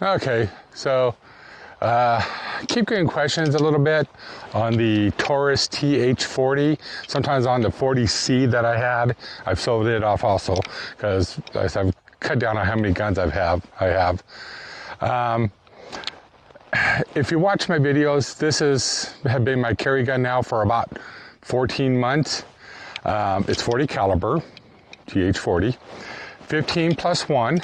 Okay, so keep getting questions a little bit on the Taurus TH40. Sometimes on the 40C that I had, I've sold it off also because I've cut down on how many guns I have. If you watch my videos, this have been my carry gun now for about 14 months. It's 40 caliber, TH40, 15 plus 1.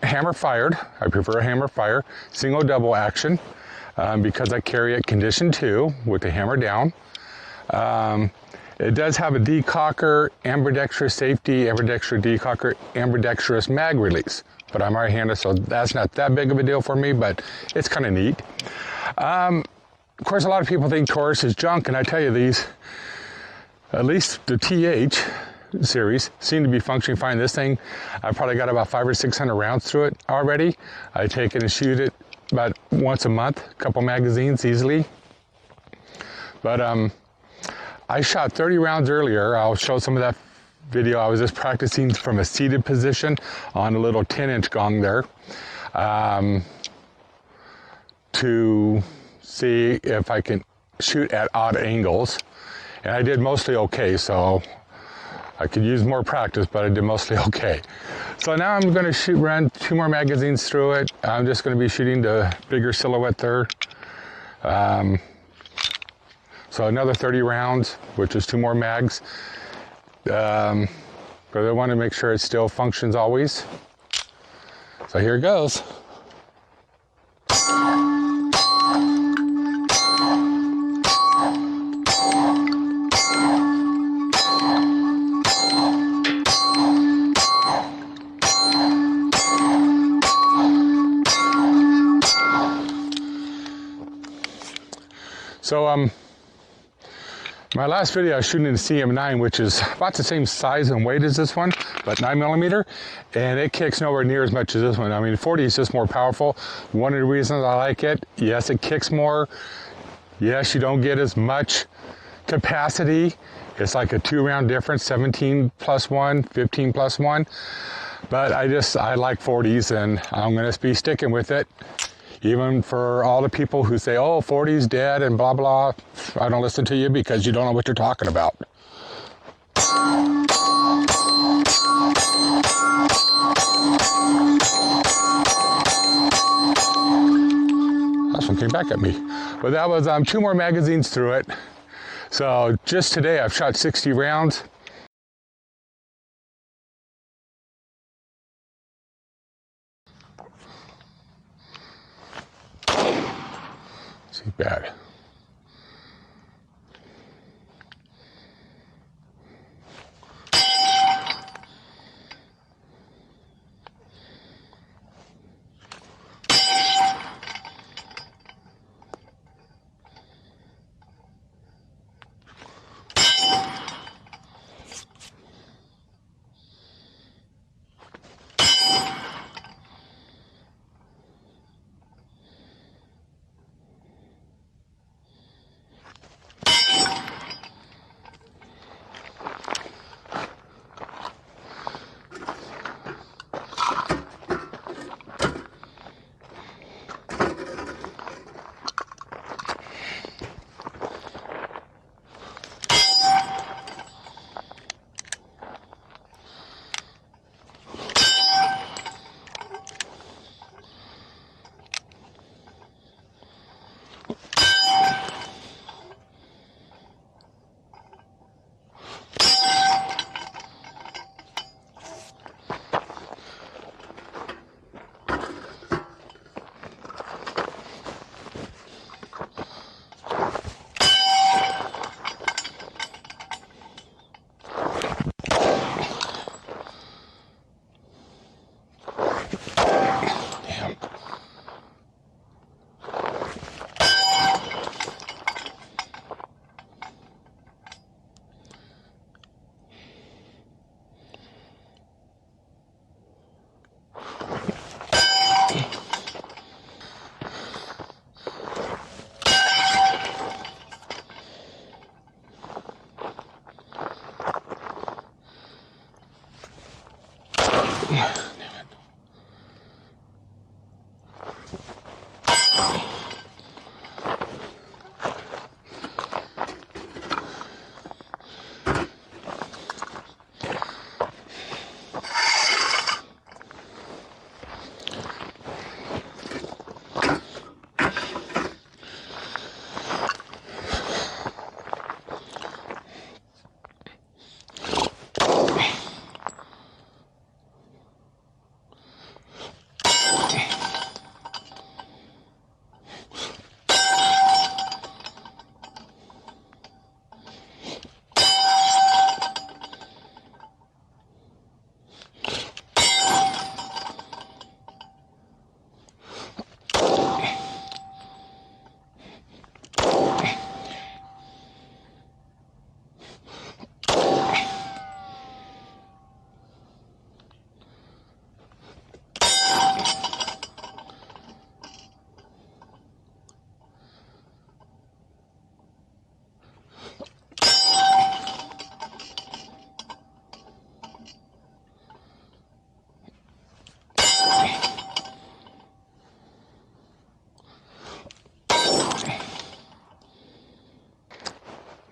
Hammer fired. I prefer a hammer fire. Single double action because I carry it condition 2 with the hammer down. It does have a decocker, ambidextrous safety, ambidextrous decocker, ambidextrous mag release. But I'm right-handed, so that's not that big of a deal for me, but it's kind of neat. Of course, a lot of people think Taurus is junk, and I tell you, these, at least the TH series, seem to be functioning fine. This thing, I've probably got about 500 or 600 rounds through it already. I take it and shoot it about once a month, a couple magazines easily. But I shot 30 rounds earlier. I'll show some of that video. I was just practicing from a seated position on a little 10-inch gong there to see if I can shoot at odd angles. And I did mostly okay, so I could use more practice, but I did mostly okay. So now I'm going to run 2 more magazines through it. I'm just going to be shooting the bigger silhouette there. So another 30 rounds, which is 2 more mags. But I want to make sure it still functions always. So here it goes. So my last video I was shooting in the CM9, which is about the same size and weight as this one, but 9mm, and it kicks nowhere near as much as this one. I mean, 40 is just more powerful. One of the reasons I like it, yes, it kicks more. Yes, you don't get as much capacity. It's like a 2-round difference, 17 plus 1, 15 plus 1. But I like 40s, and I'm gonna be sticking with it. Even for all the people who say, oh, 40's dead and blah, blah, I don't listen to you because you don't know what you're talking about. This one came back at me. But that was 2 more magazines through it. So just today I've shot 60 rounds. See, bad.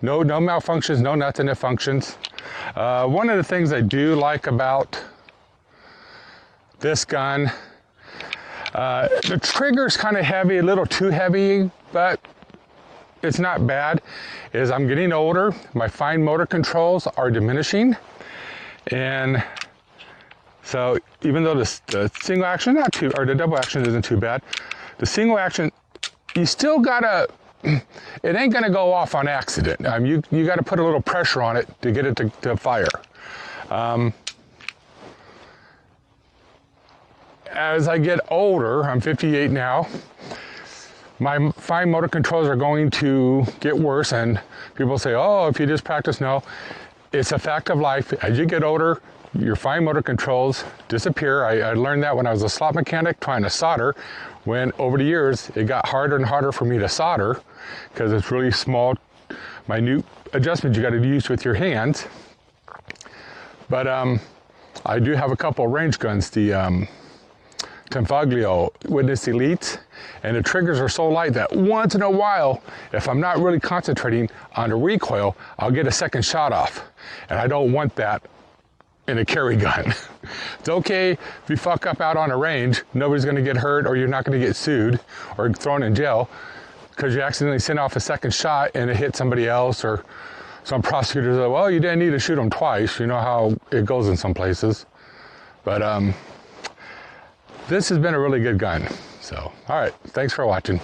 No malfunctions, no nothing. It functions. One of the things I do like about this gun, the trigger's kind of heavy, a little too heavy, but it's not bad, is I'm getting older. My fine motor controls are diminishing. And so even though the single action, or the double action isn't too bad, the single action, you still gotta, it ain't gonna go off on accident. You gotta put a little pressure on it to get it to fire. As I get older, I'm 58 now, my fine motor controls are going to get worse, and people say, oh, if you just practice, no. It's a fact of life. As you get older, your fine motor controls disappear. I learned that when I was a slot mechanic trying to solder, when over the years, it got harder and harder for me to solder because it's really small, minute adjustments you got to use with your hands. But I do have a couple of range guns, the Tenfaglio Witness Elites, and the triggers are so light that once in a while, if I'm not really concentrating on the recoil, I'll get a second shot off. And I don't want that in a carry gun. It's okay if you fuck up out on a range, nobody's gonna get hurt, or you're not gonna get sued or thrown in jail because you accidentally sent off a second shot and it hit somebody else, or some prosecutors say, well, you didn't need to shoot them twice. You know how it goes in some places. But this has been a really good gun. So, all right, thanks for watching.